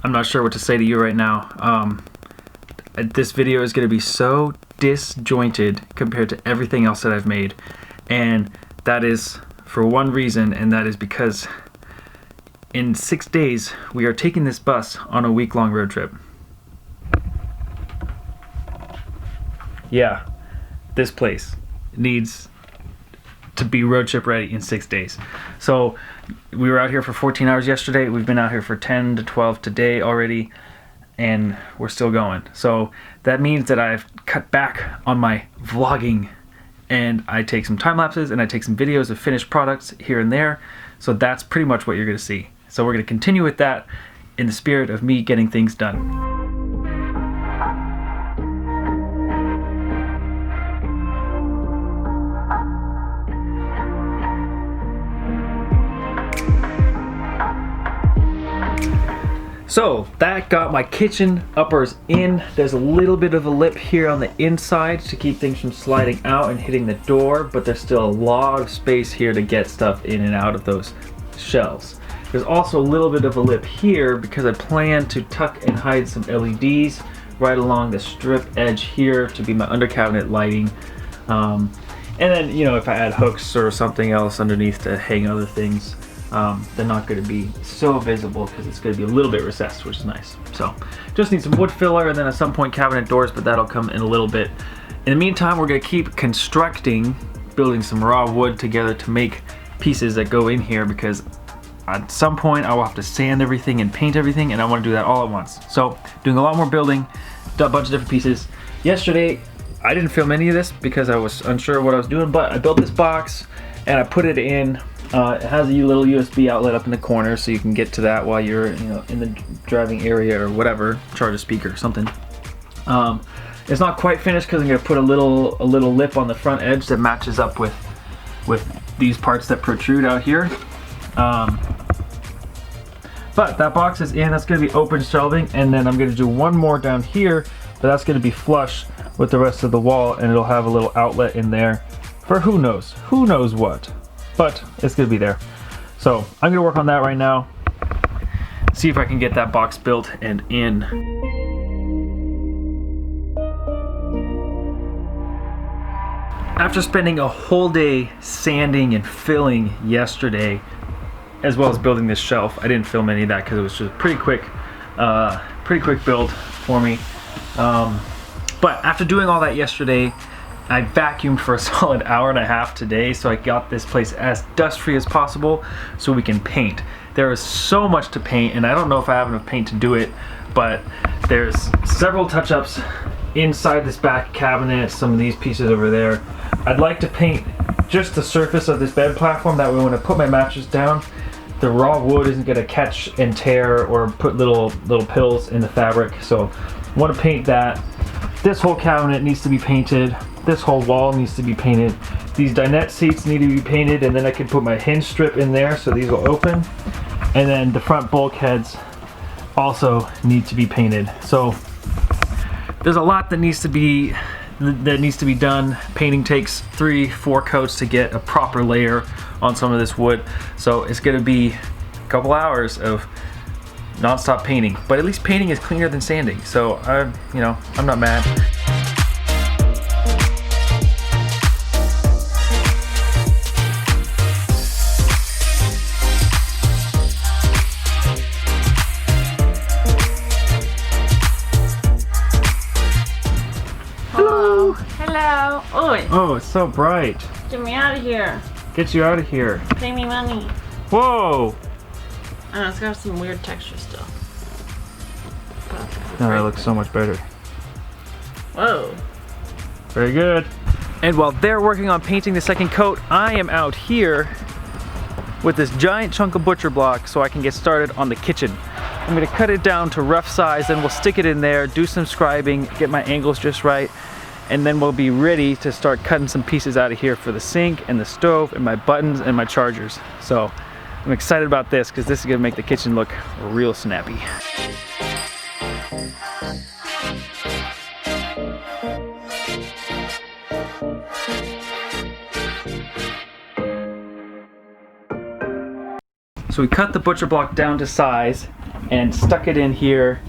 I'm not sure what to say to you right now. This video is going to be so disjointed compared to everything else that I've made, and that is for one reason, and that is because in 6 days we are taking this bus on a week-long road trip. Yeah, this place needs to be road trip ready in 6 days. So we were out here for 14 hours yesterday. We've been out here for 10 to 12 today already, and we're still going. So that means that I've cut back on my vlogging, and I take some time lapses and I take some videos of finished products here and there. So that's pretty much what you're gonna see. So we're gonna continue with that in the spirit of me getting things done. So that got my kitchen uppers in. There's a little bit of a lip here on the inside to keep things from sliding out and hitting the door, but there's still a lot of space here to get stuff in and out of those shelves. There's also a little bit of a lip here because I plan to tuck and hide some LEDs right along the strip edge here to be my under cabinet lighting. And then, you know, if I add hooks or something else underneath to hang other things, they're not going to be so visible because it's going to be a little bit recessed, which is nice. So just need some wood filler, and then at some point cabinet doors, but that'll come in a little bit. In the meantime, we're going to keep constructing, building some raw wood together to make pieces that go in here, because at some point I will have to sand everything and paint everything, and I want to do that all at once. So doing a lot more building, a bunch of different pieces. Yesterday I didn't film any of this because I was unsure what I was doing, but I built this box and I put it in. It has a little USB outlet up in the corner, so you can get to that while you're, you know, in the driving area or whatever, charge a speaker or something. It's not quite finished because I'm gonna put a little lip on the front edge that matches up with these parts that protrude out here. But that box is in. That's gonna be open shelving, and then I'm gonna do one more down here, but that's gonna be flush with the rest of the wall, and it'll have a little outlet in there for who knows what. But it's gonna be there. So I'm gonna work on that right now. See if I can get that box built and in. After spending a whole day sanding and filling yesterday, as well as building this shelf, I didn't film any of that because it was just pretty quick build for me. But after doing all that yesterday, I vacuumed for a solid hour and a half today, so I got this place as dust-free as possible so we can paint. There is so much to paint, and I don't know if I have enough paint to do it, but there's several touch-ups inside this back cabinet, some of these pieces over there. I'd like to paint just the surface of this bed platform, that way when I put my mattress down, the raw wood isn't gonna catch and tear or put little pills in the fabric. So I want to paint that. This whole cabinet needs to be painted. This whole wall needs to be painted. These dinette seats need to be painted, and then I can put my hinge strip in there so these will open. And then the front bulkheads also need to be painted. So there's a lot that needs to be done. Painting takes 3-4 coats to get a proper layer on some of this wood. So it's gonna be a couple hours of non-stop painting, but at least painting is cleaner than sanding. So I'm not mad. Hello. Oi. Oh, it's so bright. Get me out of here. Get you out of here. Pay me money. Whoa. I know, it's got some weird texture still. No, that looks so much better. Whoa. Very good. And while they're working on painting the second coat, I am out here with this giant chunk of butcher block so I can get started on the kitchen. I'm gonna cut it down to rough size, then we'll stick it in there, do some scribing, get my angles just right, and then we'll be ready to start cutting some pieces out of here for the sink and the stove and my buttons and my chargers. So I'm excited about this because this is gonna make the kitchen look real snappy. So we cut the butcher block down to size, and stuck it in here,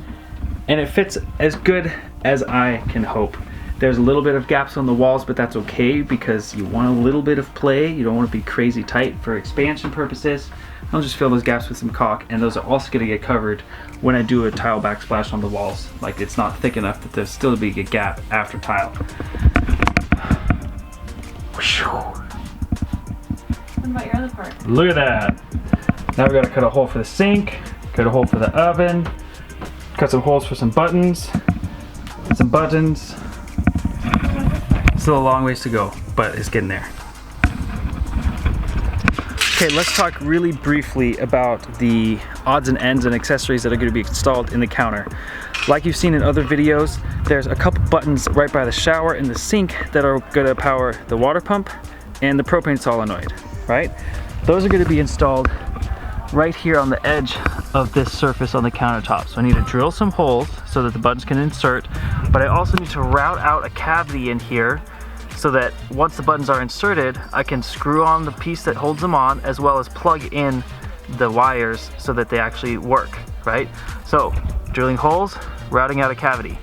and it fits as good as I can hope. There's a little bit of gaps on the walls, but that's okay because you want a little bit of play. You don't want to be crazy tight for expansion purposes. I'll just fill those gaps with some caulk, and those are also going to get covered when I do a tile backsplash on the walls. Like, it's not thick enough that there's still a big gap after tile. What about your other part? Look at that. Now we got to cut a hole for the sink, cut a hole for the oven, cut some holes for some buttons, Still a long ways to go, but it's getting there. Okay, let's talk really briefly about the odds and ends and accessories that are going to be installed in the counter. Like you've seen in other videos, there's a couple buttons right by the shower and the sink that are going to power the water pump and the propane solenoid, right? Those are going to be installed right here on the edge of this surface on the countertop. So I need to drill some holes so that the buttons can insert, but I also need to route out a cavity in here so that once the buttons are inserted, I can screw on the piece that holds them on, as well as plug in the wires so that they actually work, right? So drilling holes, routing out a cavity.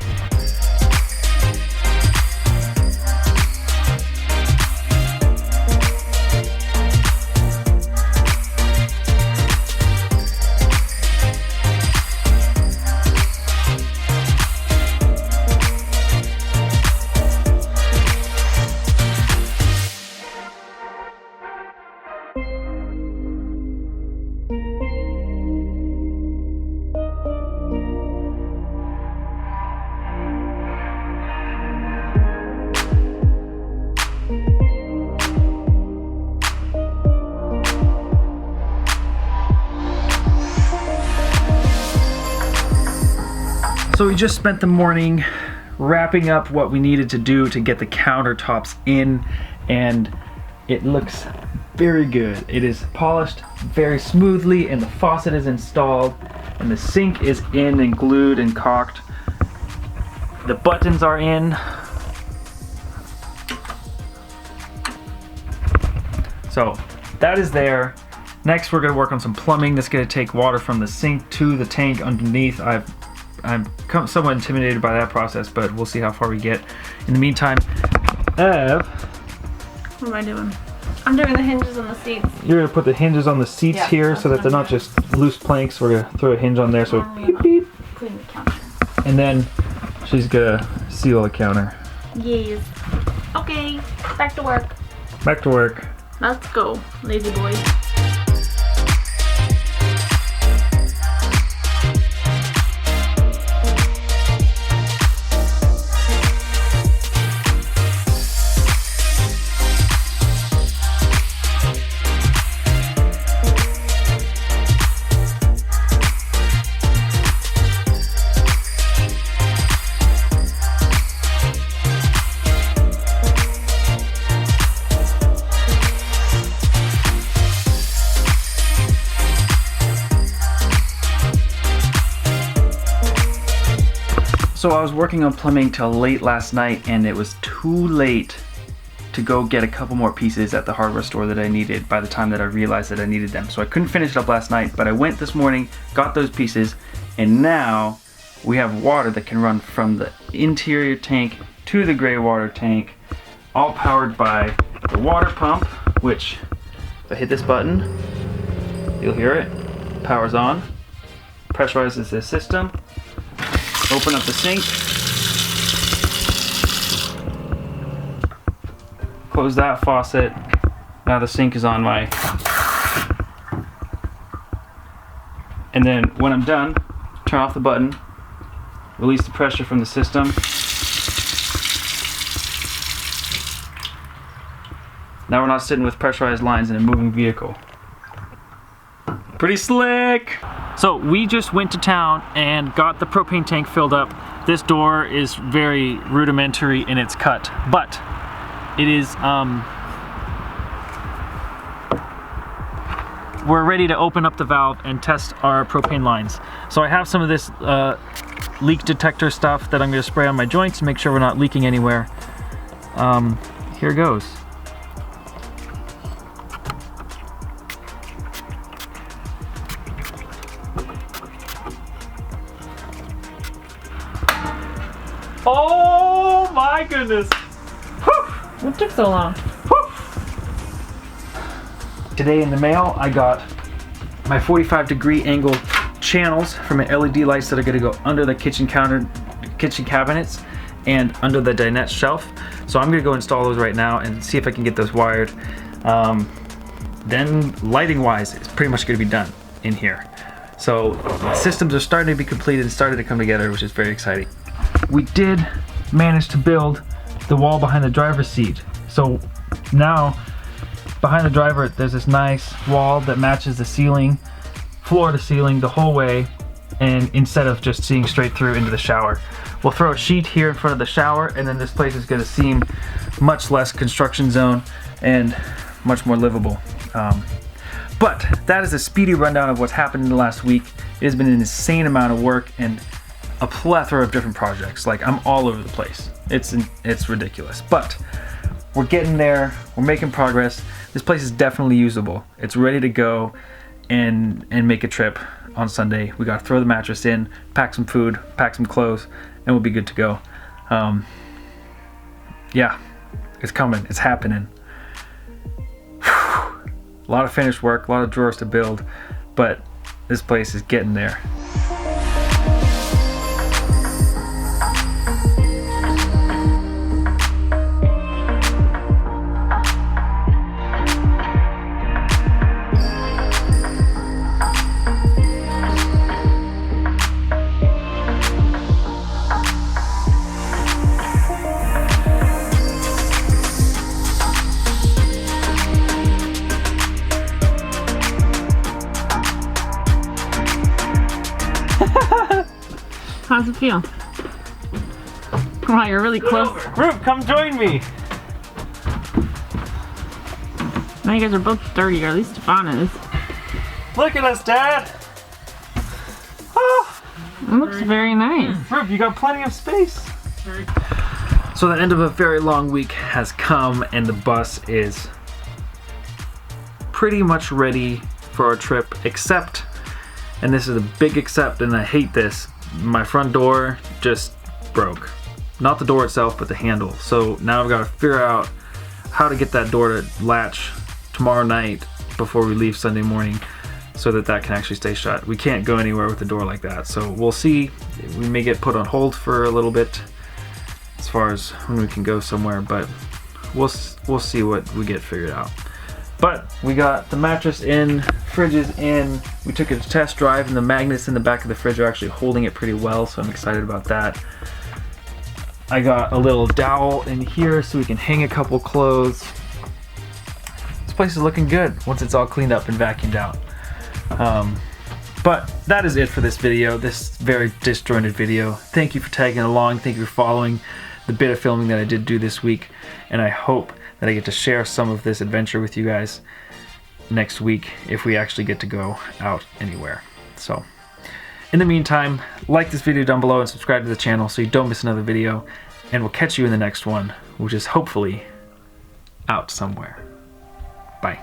So we just spent the morning wrapping up what we needed to do to get the countertops in, and it looks very good. It is polished very smoothly, and the faucet is installed, and the sink is in and glued and caulked. The buttons are in. So that is there. Next, we're gonna work on some plumbing that's gonna take water from the sink to the tank underneath. I'm somewhat intimidated by that process, but we'll see how far we get. In the meantime, Ev, What am I doing? I'm doing the hinges on the seats. you're gonna put the hinges on the seats here so that they're not just loose planks. We're gonna throw a hinge on there, so beep beep. Clean the counter. And then she's gonna seal the counter. Yes. Okay, back to work. Back to work. Let's go, lazy boy. So I was working on plumbing till late last night, and it was too late to go get a couple more pieces at the hardware store that I needed by the time that I realized that I needed them. So I couldn't finish it up last night, but I went this morning, got those pieces, and now we have water that can run from the interior tank to the gray water tank, all powered by the water pump, which if I hit this button, you'll hear it, powers on, pressurizes the system. Open up the sink, close that faucet. Now the sink is on my, and then when I'm done, turn off the button, release the pressure from the system. Now we're not sitting with pressurized lines in a moving vehicle. Pretty slick! So we just went to town and got the propane tank filled up. This door is very rudimentary in its cut, but it is, we're ready to open up the valve and test our propane lines. So I have some of this leak detector stuff that I'm gonna spray on my joints to make sure we're not leaking anywhere. Here goes. Oh my goodness. What took so long? Today in the mail, I got my 45-degree angle channels for my LED lights that are gonna go under the kitchen cabinets and under the dinette shelf. So I'm gonna go install those right now and see if I can get those wired. Then lighting wise, it's pretty much gonna be done in here. So systems are starting to be completed and starting to come together, which is very exciting. We did manage to build the wall behind the driver's seat. So now behind the driver, there's this nice wall that matches the ceiling, floor to ceiling the whole way, and instead of just seeing straight through into the shower. We'll throw a sheet here in front of the shower, and then this place is gonna seem much less construction zone and much more livable. But that is a speedy rundown of what's happened in the last week. It has been an insane amount of work and a plethora of different projects. Like, I'm all over the place. It's ridiculous, but we're getting there. We're making progress. This place is definitely usable. It's ready to go and make a trip on Sunday. We got to throw the mattress in, pack some food, pack some clothes, and we'll be good to go. Yeah, it's coming. It's happening. A lot of finished work, a lot of drawers to build, but this place is getting there. How's it feel? Wow, you're really close. Rube, come join me. Now you guys are both dirty, or at least Stefan is. Look at us, Dad. Oh. It looks very nice. Rube, you got plenty of space. So the end of a very long week has come, and the bus is pretty much ready for our trip, except, and this is a big except, and I hate this, my front door just broke. Not the door itself, but the handle. So now I've got to figure out how to get that door to latch tomorrow night before we leave Sunday morning, so that can actually stay shut. We can't go anywhere with the door like that. So we'll see. We may get put on hold for a little bit as far as when we can go somewhere, but we'll see what we get figured out. But we got the mattress in, fridge is in, we took a test drive, and the magnets in the back of the fridge are actually holding it pretty well, so I'm excited about that. I got a little dowel in here so we can hang a couple clothes. This place is looking good once it's all cleaned up and vacuumed out. But that is it for this video, this very disjointed video. Thank you for tagging along, thank you for following the bit of filming that I did do this week, and I hope that I get to share some of this adventure with you guys next week if we actually get to go out anywhere. So in the meantime, like this video down below and subscribe to the channel so you don't miss another video, and we'll catch you in the next one, which is hopefully out somewhere. Bye.